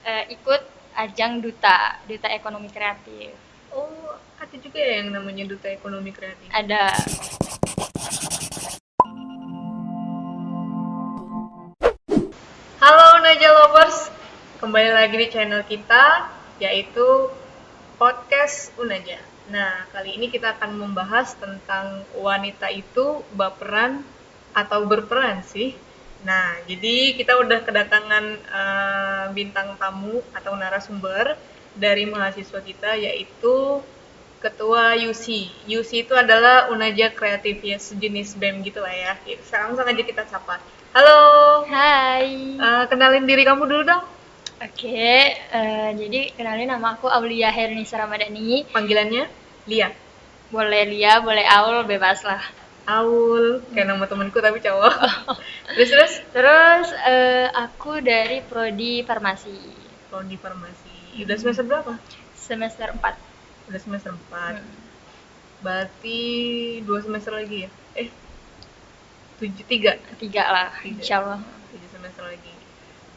ikut ajang duta ekonomi kreatif. Oh, ada juga ya yang namanya Duta Ekonomi Kreatif. Ada. Halo Naja Lovers, kembali lagi di channel kita, yaitu Podcast Unaja. Nah, kali ini kita akan membahas tentang wanita itu baperan atau berperan sih. Nah, jadi kita udah kedatangan bintang tamu atau narasumber dari mahasiswa kita, yaitu Ketua UC. UC itu adalah Unaja Kreatif, ya sejenis BEM gitu lah ya. Langsung aja kita sapa. Halo, Hai. kenalin diri kamu dulu dong. Oke, jadi kenalin nama aku Aulia Hernisa Ramadhani. Panggilannya Lia. Boleh Lia, boleh Aul, bebas lah. Aul, kayak nama temanku tapi cowok. Terus? Terus aku dari Prodi Farmasi. Prodi Farmasi. Udah semester berapa? Semester 4. Udah semester 4. Berarti 2 semester lagi ya? 3 lah, insya Allah. 3 semester lagi.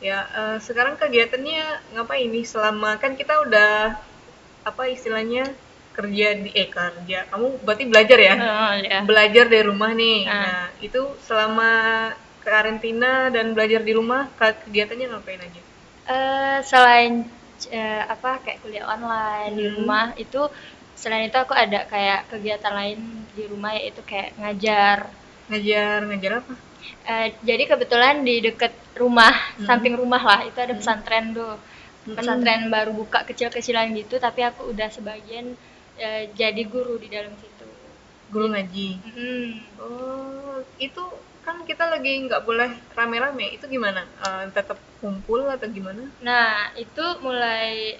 Ya, sekarang kegiatannya ngapain nih selama kan kita udah apa istilahnya kerja. Kamu berarti belajar ya? Ya. Belajar dari rumah nih. Nah, itu selama karantina dan belajar di rumah kegiatannya ngapain aja? Selain kayak kuliah online di rumah itu, selain itu aku ada kayak kegiatan lain di rumah, yaitu kayak ngajar. Ngajar apa? Jadi kebetulan di deket rumah, samping rumah lah, itu ada pesantren tuh. Pesantren baru buka kecil-kecilan gitu, tapi aku udah sebagian jadi guru di dalam situ. Guru ngaji. Oh, itu kan kita lagi nggak boleh rame-rame. Itu gimana? Tetap kumpul atau gimana? Nah, itu mulai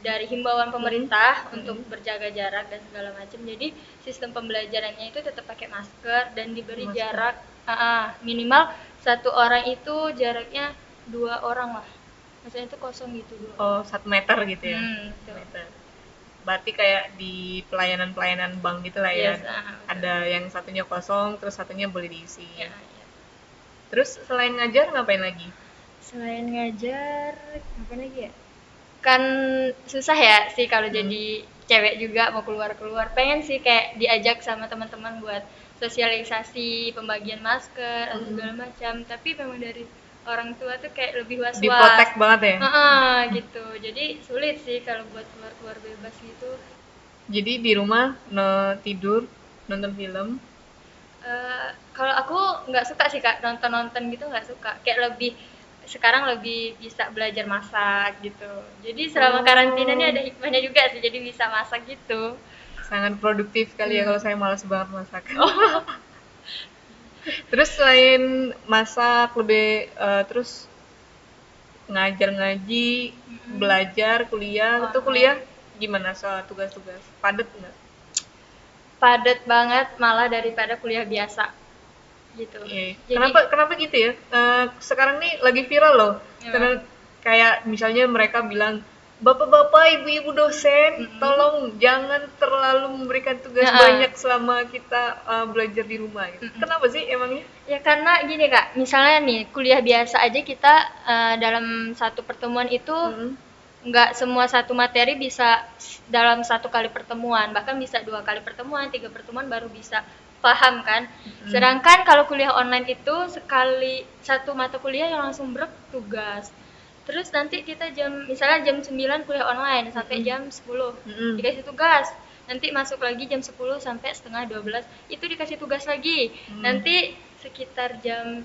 dari himbauan pemerintah untuk berjaga jarak dan segala macam. Jadi sistem pembelajarannya itu tetap pakai masker dan diberi jarak minimal satu orang itu jaraknya 2 orang lah. Maksudnya itu kosong gitu 2 Oh, 1 meter gitu ya? 1 meter. Berarti kayak di pelayanan bank gitu lah ya. Yes, ada yang satunya kosong, terus satunya boleh diisi. Ya. Terus selain ngajar ngapain lagi? Selain ngajar, ngapain lagi ya? Kan susah ya sih kalau jadi cewek juga mau keluar-keluar. Pengen sih kayak diajak sama teman-teman buat sosialisasi pembagian masker atau segala macam, tapi memang dari orang tua tuh kayak lebih was-was. Diprotek banget ya? Gitu. Jadi sulit sih kalau buat keluar-keluar bebas gitu. Jadi di rumah tidur, nonton film. Kalau aku nggak suka sih Kak, nonton-nonton gitu nggak suka. Kayak sekarang lebih bisa belajar masak gitu. Jadi selama karantina ini ada hikmahnya juga sih, jadi bisa masak gitu. Sangat produktif kali ya, kalau saya malas banget masak. Terus selain masak terus ngajar ngaji, belajar, kuliah. Itu kuliah gimana soal tugas-tugas? Padat nggak? Padat banget, malah daripada kuliah biasa gitu. Jadi, kenapa gitu ya? Sekarang nih lagi viral loh. Karena kayak misalnya mereka bilang, bapak-bapak, ibu-ibu dosen, tolong jangan terlalu memberikan tugas banyak selama kita belajar di rumah. Gitu. Kenapa sih emangnya? Ya karena gini Kak, misalnya nih kuliah biasa aja kita dalam satu pertemuan itu nggak semua satu materi bisa dalam satu kali pertemuan, bahkan bisa 2 kali pertemuan, 3 pertemuan baru bisa paham kan. Sedangkan kalau kuliah online itu sekali satu mata kuliah yang langsung tugas. Terus nanti kita misalnya jam 9 kuliah online sampai jam 10 dikasih tugas. Nanti masuk lagi jam 10 sampai setengah 12 itu dikasih tugas lagi. Nanti sekitar jam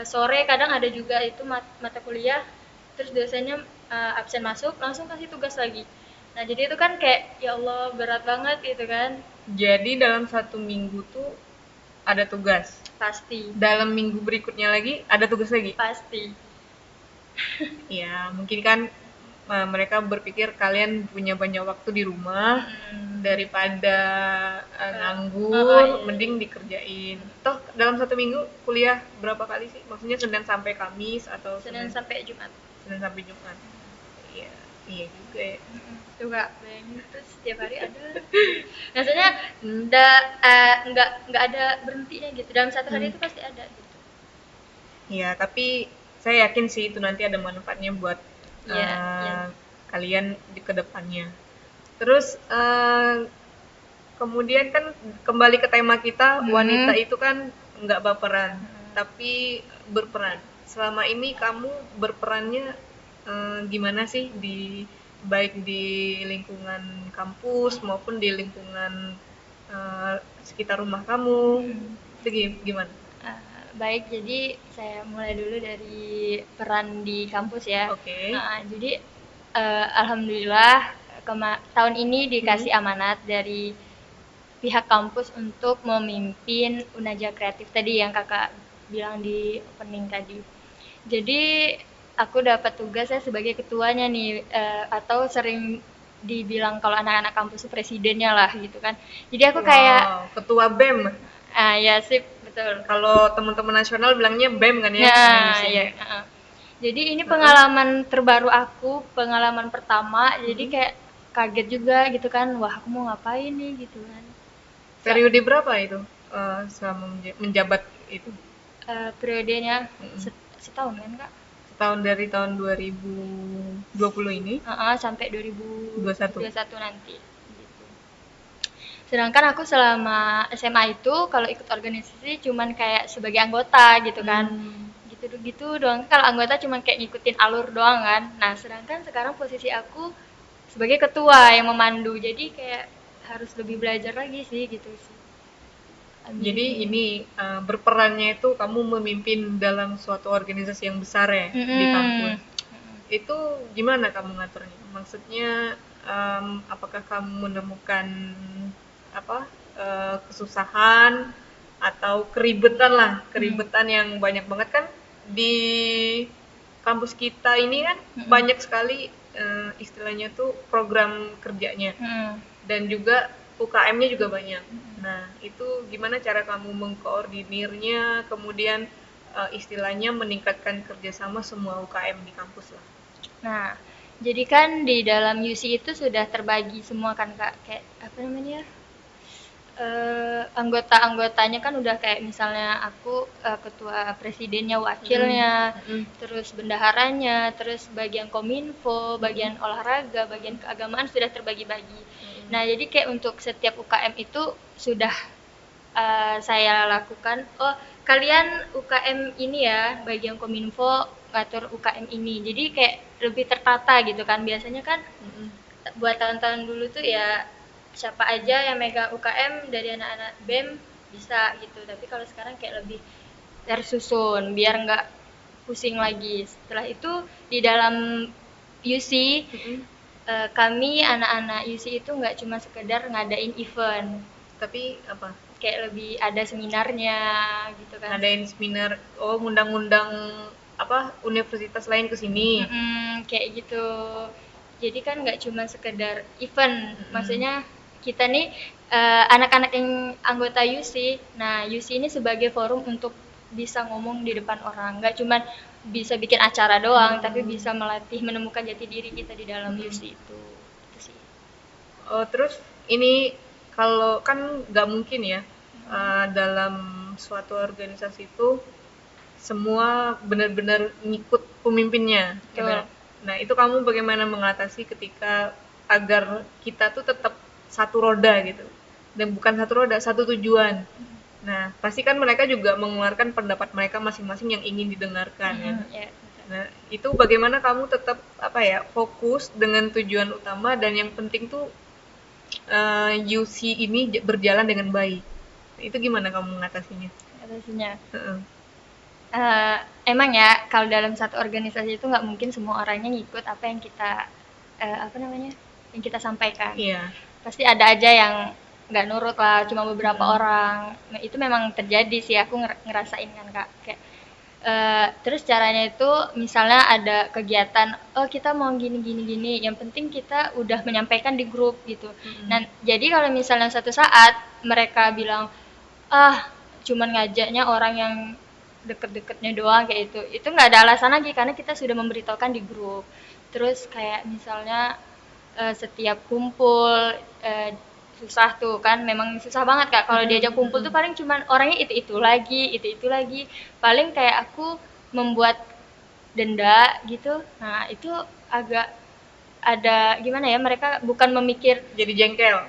sore kadang ada juga itu mata kuliah, terus dosennya absen masuk langsung kasih tugas lagi. Nah jadi itu kan kayak ya Allah berat banget gitu kan. Jadi dalam 1 minggu tuh ada tugas? Pasti. Dalam minggu berikutnya lagi ada tugas lagi? Pasti. Ya mungkin kan mereka berpikir kalian punya banyak waktu di rumah, daripada nganggur, mending dikerjain. Toh dalam 1 minggu kuliah berapa kali sih? Maksudnya Senin sampai Kamis atau Senin sampai Jumat. Senin sampai Jumat. Iya juga ya. Tuh Kak, bayangin terus setiap hari ada. Maksudnya nggak ada berhentinya gitu. Dalam satu hari itu pasti ada gitu. Iya, tapi saya yakin sih itu nanti ada manfaatnya buat kalian di kedepannya. Terus kemudian kan kembali ke tema kita, wanita itu kan nggak baperan, tapi berperan. Selama ini kamu berperannya gimana sih, baik di lingkungan kampus maupun di lingkungan sekitar rumah kamu? Itu gimana? Baik, jadi saya mulai dulu dari peran di kampus ya. Oke. Jadi alhamdulillah tahun ini dikasih amanat dari pihak kampus untuk memimpin Unaja Kreatif tadi yang kakak bilang di opening tadi. Jadi aku dapat tugas saya sebagai ketuanya nih, atau sering dibilang kalau anak-anak kampus presidennya lah gitu kan. Jadi aku kayak ketua BEM. Ya sip, betul. Kalau teman-teman nasional bilangnya BEM kan ya? Ya. Jadi ini pengalaman terbaru aku, pengalaman pertama. Jadi kayak kaget juga gitu kan, wah aku mau ngapain nih gitu kan. Periode berapa itu selama menjabat itu? Periodenya setahun kan kak? Setahun, dari tahun 2020 ini sampai 2021 nanti gitu. Sedangkan aku selama SMA itu kalau ikut organisasi cuman kayak sebagai anggota gitu kan. Gitu doang. Kalau anggota cuman kayak ngikutin alur doang kan. Nah sedangkan sekarang posisi aku sebagai ketua yang memandu, jadi kayak harus lebih belajar lagi sih gitu sih. Jadi ini berperannya itu kamu memimpin dalam suatu organisasi yang besar ya di kampus. Itu gimana kamu ngaturnya? Maksudnya apakah kamu menemukan kesusahan atau keribetan yang banyak banget kan di kampus kita ini kan banyak sekali istilahnya tuh program kerjanya dan juga UKM-nya juga banyak. Nah, itu gimana cara kamu mengkoordinirnya, kemudian istilahnya meningkatkan kerjasama semua UKM di kampus lah. Nah, jadi kan di dalam UC itu sudah terbagi semua kan kak, kayak apa namanya? Anggota-anggotanya kan udah kayak misalnya aku ketua presidennya, wakilnya, terus bendaharanya, terus bagian kominfo, bagian olahraga, bagian keagamaan sudah terbagi-bagi. Nah jadi kayak untuk setiap UKM itu sudah saya lakukan, oh kalian UKM ini ya, bagian kominfo ngatur UKM ini, jadi kayak lebih tertata gitu kan. Biasanya kan buat tahun-tahun dulu tuh ya siapa aja yang megang UKM dari anak-anak BEM bisa gitu, tapi kalau sekarang kayak lebih tersusun biar nggak pusing lagi. Setelah itu di dalam UC kami anak-anak UC itu nggak cuma sekedar ngadain event, tapi apa? Kayak lebih ada seminarnya gitu kan. Ngadain seminar, ngundang-ngundang universitas lain ke sini. Kayak gitu. Jadi kan nggak cuma sekedar event, maksudnya kita nih anak-anak yang anggota UC. Nah, UC ini sebagai forum untuk bisa ngomong di depan orang, nggak cuma bisa bikin acara doang, tapi bisa melatih menemukan jati diri kita di dalam UC itu sih. Terus ini kalau kan nggak mungkin ya dalam suatu organisasi itu semua benar-benar ngikut pemimpinnya. Gitu. Nah, itu kamu bagaimana mengatasi ketika agar kita tuh tetap satu roda gitu, dan bukan satu roda, satu tujuan. Nah, pasti kan mereka juga mengeluarkan pendapat mereka masing-masing yang ingin didengarkan ya. Nah, itu bagaimana kamu tetap fokus dengan tujuan utama, dan yang penting tuh UC ini berjalan dengan baik. Itu gimana kamu mengatasinya? Emang ya kalau dalam satu organisasi itu nggak mungkin semua orangnya ngikut apa yang kita yang kita sampaikan. Pasti ada aja yang nggak nurut lah, cuma beberapa orang. Nah, itu memang terjadi sih, aku ngerasain kan kak. Kayak terus caranya itu misalnya ada kegiatan, kita mau gini, yang penting kita udah menyampaikan di grup gitu. Nah jadi kalau misalnya satu saat mereka bilang cuman ngajaknya orang yang deket-deketnya doang kayak itu nggak ada alasan lagi, karena kita sudah memberitahukan di grup. Terus kayak misalnya setiap kumpul susah tuh kan, memang susah banget kak kalau diajak kumpul tuh paling cuman orangnya itu lagi, paling kayak aku membuat denda gitu. Nah itu agak ada gimana ya, mereka bukan memikir jadi jengkel.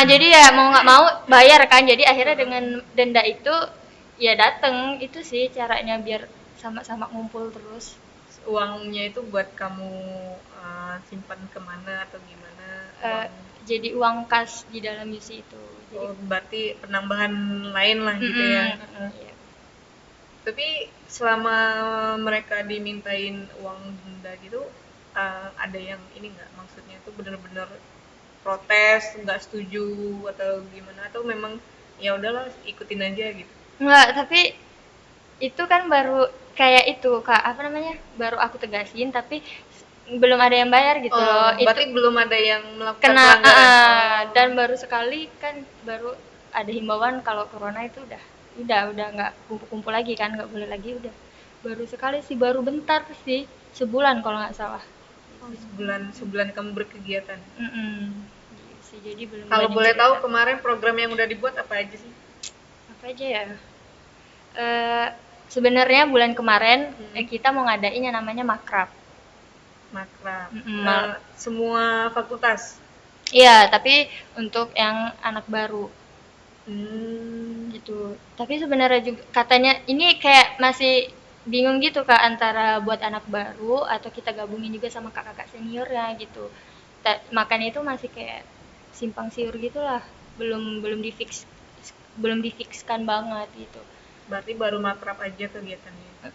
Jadi ya mau nggak mau bayar kan, jadi akhirnya dengan denda itu ya dateng. Itu sih caranya biar sama-sama ngumpul terus. Uangnya itu buat kamu simpan kemana atau gimana? Jadi uang kas di dalam UC itu. Jadi, berarti penambahan lain lah gitu ya. Iya. Tapi selama mereka dimintain uang denda gitu, ada yang ini nggak, maksudnya itu benar-benar protes, nggak setuju atau gimana, atau memang ya udahlah ikutin aja gitu? Enggak, tapi itu kan baru kayak itu Kak, apa namanya, baru aku tegasin tapi belum ada yang bayar gitu loh. Berarti itu belum ada yang melakukan kena pelanggaran. dan baru sekali kan, baru ada himbauan kalau corona itu udah nggak kumpul-kumpul lagi kan, nggak boleh lagi, udah baru sekali sih, baru bentar sih, sebulan kalau nggak salah. Sebulan kamu berkegiatan. Sih, jadi belum. Kalau boleh tahu kemarin program yang udah dibuat apa aja sih? Apa aja ya? Sebenarnya bulan kemarin kita mau ngadain yang namanya makrab. Semua fakultas? Iya, tapi untuk yang anak baru. Gitu. Tapi sebenarnya juga katanya ini kayak masih bingung gitu Kak, antara buat anak baru atau kita gabungin juga sama kakak-kakak seniornya gitu. Makanya itu masih kayak simpang siur gitulah, belum difikskan banget gitu. Berarti baru makrab aja kegiatannya?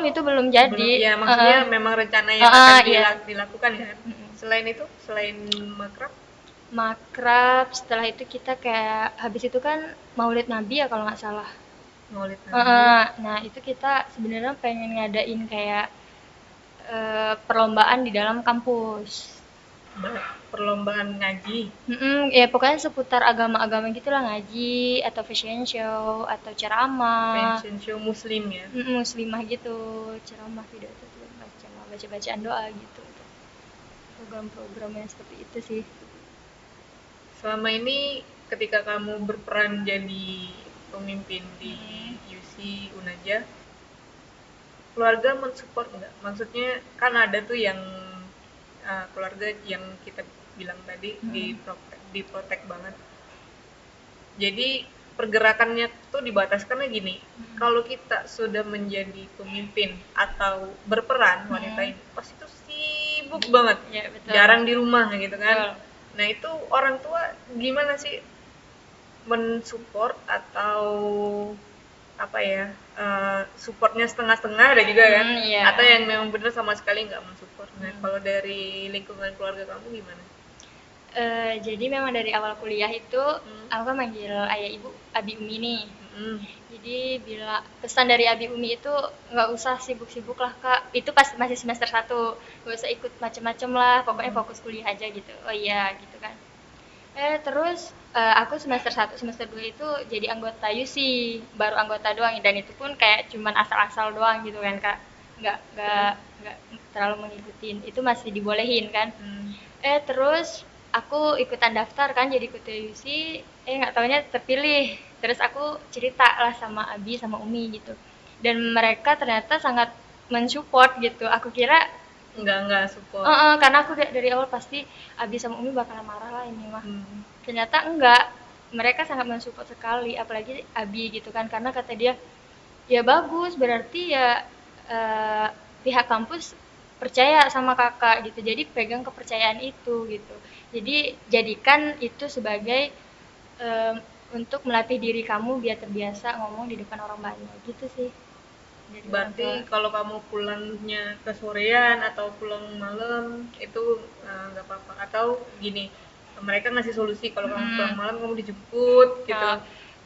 Itu belum jadi. Ya maksudnya memang rencana yang akan dilakukan kan. Selain itu, selain makrab, setelah itu kita kayak habis itu kan Maulid Nabi ya kalau nggak salah. Maulid Nabi. Nah itu kita sebenarnya pengen ngadain kayak perlombaan di dalam kampus. Perlombaan ngaji? Ya pokoknya seputar agama-agama gitulah, ngaji atau fashion show atau ceramah. Fashion show muslim ya? Muslimah gitu, ceramah, video itu baca-bacaan doa gitu. Program-program yang seperti itu sih. Selama ini ketika kamu berperan jadi pemimpin di UC Unaja, keluarga mensupport nggak? Maksudnya kan ada tuh yang keluarga yang kita bilang tadi diprotek banget. Jadi pergerakannya tuh dibataskannya gini, kalau kita sudah menjadi pemimpin atau berperan wanita ini pasti tuh sibuk banget, ya, betul. Jarang di rumah gitu kan. Nah itu orang tua gimana sih mensupport atau apa ya, supportnya setengah-setengah ada juga kan, atau yang memang bener sama sekali nggak mensupport. Nah kalau dari lingkungan keluarga kamu gimana? Jadi memang dari awal kuliah itu aku kan manggil ayah ibu abi umi nih. Jadi bila pesan dari abi umi itu nggak usah sibuk-sibuk lah Kak, itu pas masih semester 1, nggak usah ikut macem-macem lah, pokoknya fokus kuliah aja gitu. Oh iya gitu kan. Terus aku semester 1, semester 2 itu jadi anggota UC, baru anggota doang, dan itu pun kayak cuman asal-asal doang gitu kan Kak, nggak terlalu mengikutin, itu masih dibolehin kan. Terus aku ikutan daftar kan jadi ketua UC, nggak taunya terpilih. Terus aku cerita lah sama Abi sama Umi gitu, dan mereka ternyata sangat mensupport gitu. Aku kira enggak support. Karena aku dari awal pasti Abi sama Umi bakalan marah lah ini mah. Ternyata enggak, mereka sangat mensupport sekali, apalagi Abi gitu kan, karena kata dia ya bagus, berarti ya pihak kampus percaya sama kakak gitu, jadi pegang kepercayaan itu gitu. Jadi jadikan itu sebagai untuk melatih diri kamu biar terbiasa ngomong di depan orang banyak gitu sih. Berarti kalau kamu pulangnya ke sorean atau pulang malam itu nggak apa-apa, atau gini, mereka ngasih solusi kalau kamu pulang malam kamu dijemput gitu,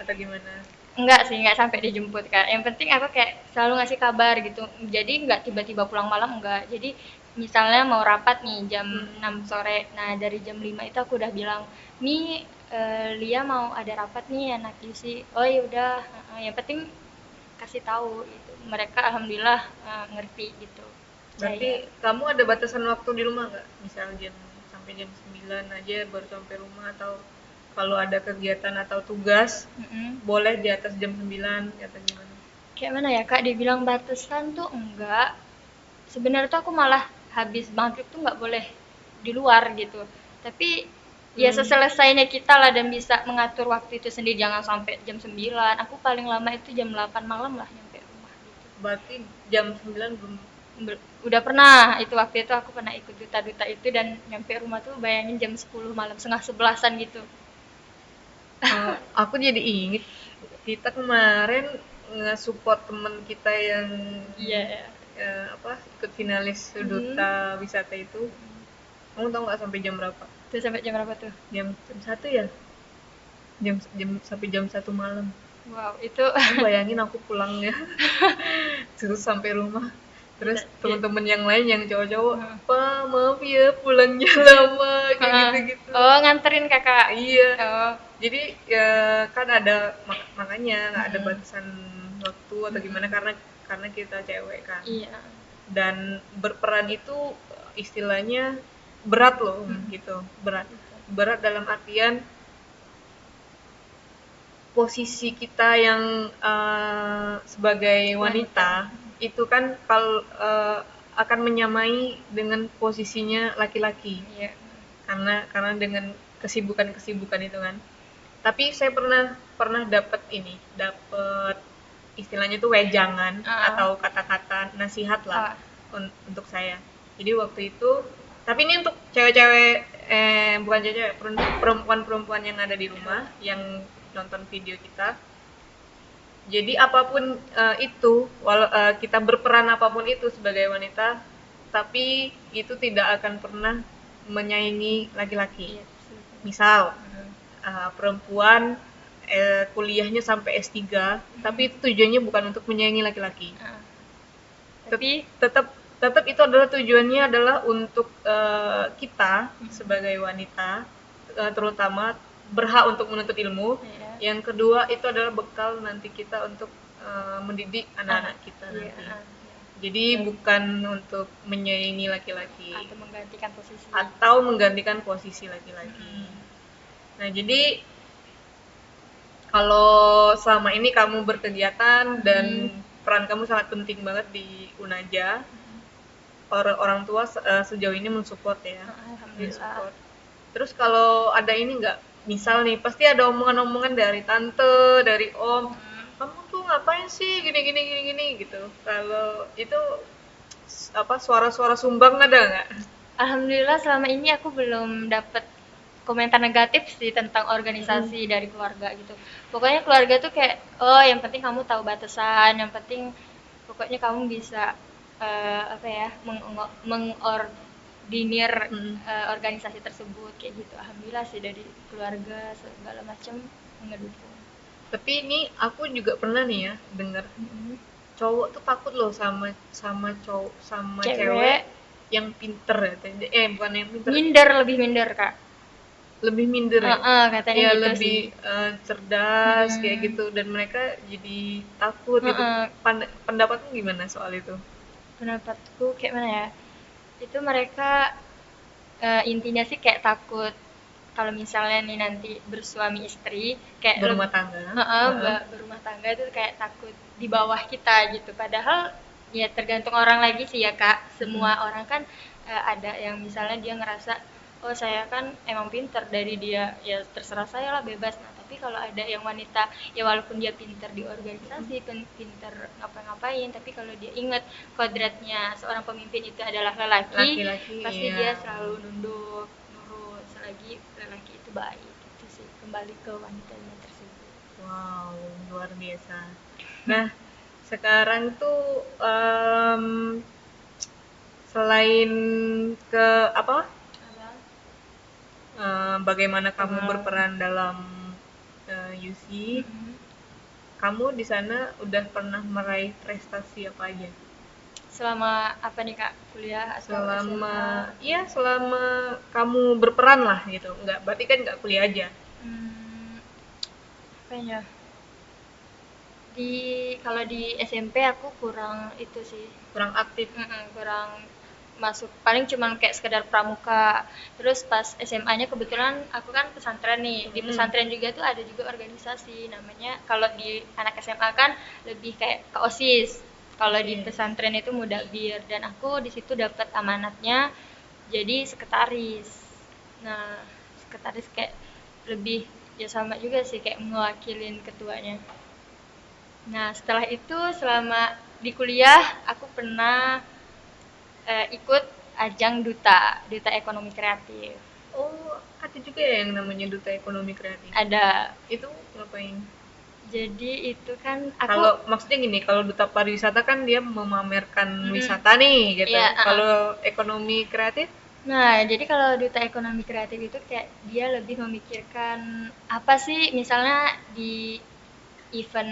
atau gimana? Enggak sih, enggak sampai dijemput Kak, yang penting aku kayak selalu ngasih kabar gitu, jadi enggak tiba-tiba pulang malam, enggak. Jadi misalnya mau rapat nih jam 6 sore, nah dari jam 5 itu aku udah bilang, nih Lia mau ada rapat nih anak UC, oh yaudah, yang penting kasih tahu gitu. Mereka alhamdulillah ngerti gitu. Berarti kamu ada batasan waktu di rumah nggak? Misal sampai jam 9 aja baru sampai rumah, atau kalau ada kegiatan atau tugas boleh di atas jam 9 atau gimana? Kayak mana ya Kak, dibilang batasan tuh enggak. Sebenarnya tuh aku malah habis maghrib tuh nggak boleh di luar gitu. Tapi ya seselesainya kita lah dan bisa mengatur waktu itu sendiri, jangan sampai jam 9. Aku paling lama itu jam 8 malam lah nyampe rumah gitu. Berarti jam 9 belum. Udah pernah, itu waktu itu aku pernah ikut duta-duta itu dan nyampe rumah tuh bayangin jam 10 malam, setengah 11-an gitu. Aku jadi inget kita kemarin nge-support temen kita yang ikut finalis duta wisata itu. Kamu tahu nggak sampai jam berapa? Tuh sampai jam berapa tuh? Jam 1 ya? Jam sampai jam 1 malam. Wow, itu Kamu bayangin aku pulangnya terus sampai rumah. Terus teman-teman yang lain yang cowok-cowok, "Pak, maaf ya pulangnya lama," kayak gitu-gitu. Oh, nganterin kakak. Iya. Oh. Jadi ya kan ada makanya nggak ada batasan waktu atau gimana karena kita cewek kan. Iya. Dan berperan itu istilahnya berat loh gitu, berat dalam artian posisi kita yang sebagai wanita itu kan kalau akan menyamai dengan posisinya laki-laki. Iya. Karena dengan kesibukan itu kan. Tapi saya pernah dapat istilahnya tuh wejangan atau kata-kata nasihat lah untuk saya. Jadi waktu itu, tapi ini untuk cewek-cewek, bukan cewek, perempuan-perempuan yang ada di rumah yang nonton video kita. Jadi apapun itu, kita berperan apapun itu sebagai wanita, tapi itu tidak akan pernah menyaingi laki-laki. Misal perempuan kuliahnya sampai S3, tapi itu tujuannya bukan untuk menyaingi laki-laki. Tapi tetap itu adalah tujuannya adalah untuk kita sebagai wanita, terutama berhak untuk menuntut ilmu. Yang kedua itu adalah bekal nanti kita untuk mendidik anak-anak kita nanti. Jadi bukan untuk menyaingi laki-laki atau menggantikan posisi laki-laki. Nah, jadi kalau selama ini kamu berkegiatan dan peran kamu sangat penting banget di Unaja, orang tua sejauh ini mensupport ya. Alhamdulillah. Terus kalau ada ini nggak, misal nih pasti ada omongan-omongan dari tante, dari om, kamu tuh ngapain sih gini gitu. Kalau itu suara-suara sumbang ada nggak? Alhamdulillah selama ini aku belum dapat komentar negatif sih tentang organisasi dari keluarga gitu. Pokoknya keluarga tuh kayak, oh yang penting kamu tahu batasan, yang penting pokoknya kamu bisa mengordinir organisasi tersebut kayak gitu. Alhamdulillah sih dari keluarga segala macam mendukung. Tapi ini aku juga pernah nih ya dengar cowok tuh takut loh sama cewek yang pinter ya. Bukan yang pinter. Lebih minder kak. Lebih minder katanya ya, gitu lebih cerdas kayak gitu, dan mereka jadi takut gitu. Pendapatmu gimana soal itu? Pendapatku kayak mana ya, itu mereka intinya sih kayak takut kalau misalnya nih nanti bersuami istri kayak berumah tangga berumah tangga itu kayak takut di bawah kita gitu. Padahal ya tergantung orang lagi sih ya kak. Semua orang kan ada yang misalnya dia ngerasa oh saya kan emang pinter dari dia, ya terserah saya lah, bebas. Nah tapi kalau ada yang wanita ya walaupun dia pinter di organisasi, pinter ngapain, tapi kalau dia ingat kodratnya seorang pemimpin itu adalah lelaki pasti dia selalu nunduk nurut selagi lelaki itu baik. Itu sih kembali ke wanitanya tersebut. Wow, luar biasa. Nah sekarang tuh selain ke bagaimana kamu berperan dalam UC, kamu di sana udah pernah meraih prestasi apa aja? Selama apa nih kak, kuliah atau selama kamu berperan lah gitu. Enggak, berarti kan nggak kuliah aja. Apa ya? Kalau di SMP aku kurang itu sih. Kurang aktif. Kurang masuk, paling cuma kayak sekedar pramuka. Terus pas SMA-nya kebetulan aku kan pesantren nih. Di pesantren juga tuh ada juga organisasi namanya, kalau di anak SMA kan lebih kayak ke OSIS. Kalau di pesantren itu mudabir, dan aku di situ dapat amanatnya jadi sekretaris. Nah, sekretaris kayak lebih ya sama juga sih kayak mewakilin ketuanya. Nah, setelah itu selama di kuliah aku pernah ikut ajang duta ekonomi kreatif. Oh, ada juga ya yang namanya duta ekonomi kreatif. Ada. Itu ngapain? Jadi itu kan aku Kalau maksudnya gini, kalau duta pariwisata kan dia memamerkan wisata nih gitu. Iya, Kalau ekonomi kreatif? Nah, jadi kalau duta ekonomi kreatif itu kayak dia lebih memikirkan apa sih, misalnya di event,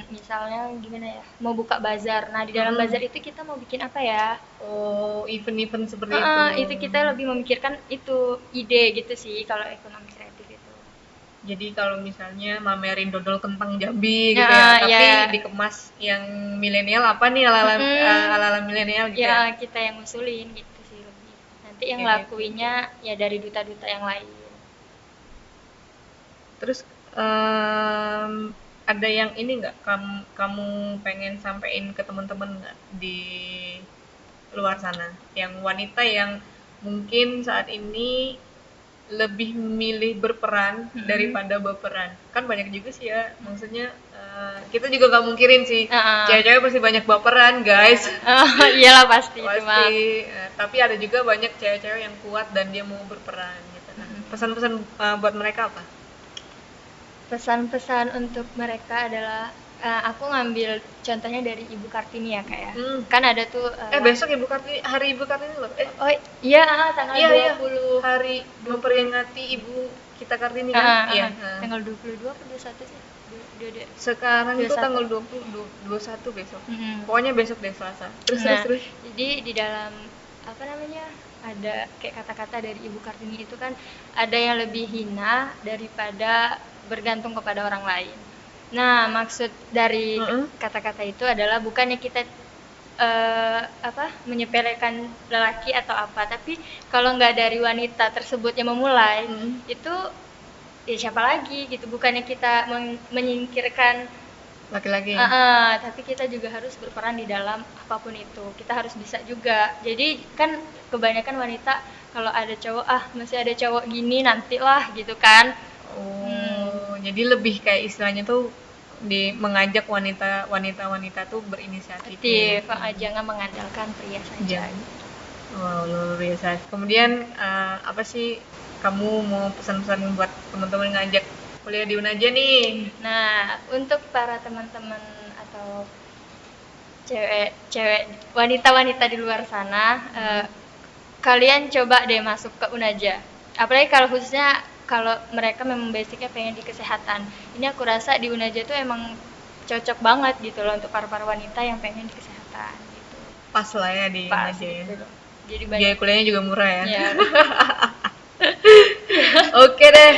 misalnya gimana ya, mau buka bazar. Nah, di dalam bazar itu kita mau bikin apa ya? Oh, event-event seperti itu. Itu kita lebih memikirkan itu ide gitu sih kalau ekonomi kreatif itu. Jadi kalau misalnya mamerin dodol kentang Jambi gitu Nah, ya, tapi ya, dikemas yang milenial apa nih ala-ala milenial gitu ya. ya kita yang ngusulin gitu sih lebih. Nanti yang Kayak gitu. lakuinnya ya dari duta-duta yang lain. Terus ada yang ini nggak kamu pengen sampein ke teman-teman nggak di luar sana, yang wanita yang mungkin saat ini lebih memilih berperan daripada baperan? Kan banyak juga sih ya, maksudnya kita juga nggak mungkirin sih, cewek-cewek pasti banyak baperan guys. Iyalah pasti itu mah. Pasti, tapi ada juga banyak cewek-cewek yang kuat dan dia mau berperan gitu. Nah, pesan-pesan buat mereka apa? Pesan-pesan untuk mereka adalah aku ngambil contohnya dari Ibu Kartini ya Kak ya. Kan ada tuh Besok Ibu Kartini, hari Ibu Kartini loh. Oh iya, tanggal Iya, 20. hari memperingati Ibu kita Kartini kan? Iya. Tanggal 22 atau 21 sih? Sekarang itu 21. tanggal 21 besok. Pokoknya besok deh, Selasa. Terus. Jadi di dalam apa namanya, ada kayak kata-kata dari Ibu Kartini itu kan ada yang lebih hina daripada bergantung kepada orang lain. Nah, maksud dari kata-kata itu adalah bukannya kita menyepelekan lelaki atau apa, tapi kalau nggak dari wanita tersebut yang memulai, itu ya siapa lagi gitu. Bukannya kita menyingkirkan laki-laki. Tapi kita juga harus berperan di dalam apapun itu. Kita harus bisa juga. Jadi kan kebanyakan wanita kalau ada cowok, masih ada cowok gini nantilah gitu kan. Jadi lebih kayak istilahnya tuh mengajak wanita tuh berinisiatif. Jangan mengandalkan pria saja. Wow, luar biasa. Kemudian apa sih kamu mau pesan-pesan buat teman-teman ngajak kuliah di Unaja nih? Nah, untuk para teman-teman atau cewek wanita-wanita di luar sana, kalian coba deh masuk ke Unaja. Apalagi kalau khususnya kalau mereka memang basicnya pengen di kesehatan. Ini aku rasa di Unaja tuh emang cocok banget gitu loh untuk para wanita yang pengen di kesehatan gitu. Pas lah ya di Unaja ya. Jadi biaya kuliahnya juga murah ya. Iya. Oke deh,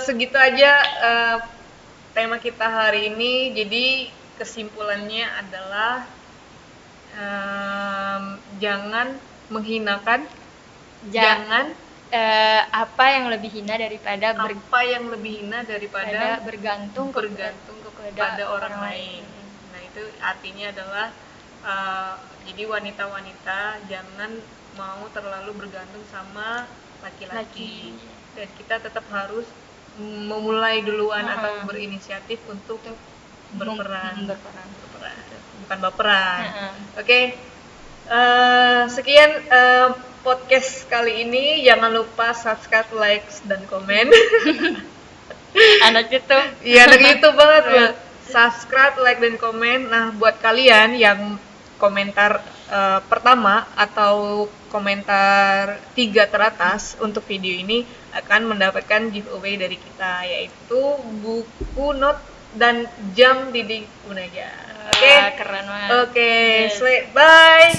segitu aja tema kita hari ini. Jadi kesimpulannya adalah jangan menghinakan, jangan apa yang lebih hina daripada bergantung kepada orang lain. Nah, itu artinya adalah jadi wanita-wanita jangan mau terlalu bergantung sama laki-laki, dan kita tetap harus memulai duluan atau berinisiatif untuk berperan. Bukan baperan. Oke. Sekian podcast kali ini. Jangan lupa subscribe, like, dan komen. Anak YouTube. Iya, anak YouTube banget loh. Subscribe, like, dan komen. Nah, buat kalian yang komentar pertama atau komentar 3 teratas untuk video ini akan mendapatkan giveaway dari kita, yaitu buku note dan jam dinding Unaja. Oke. Keren banget. Oke, bye.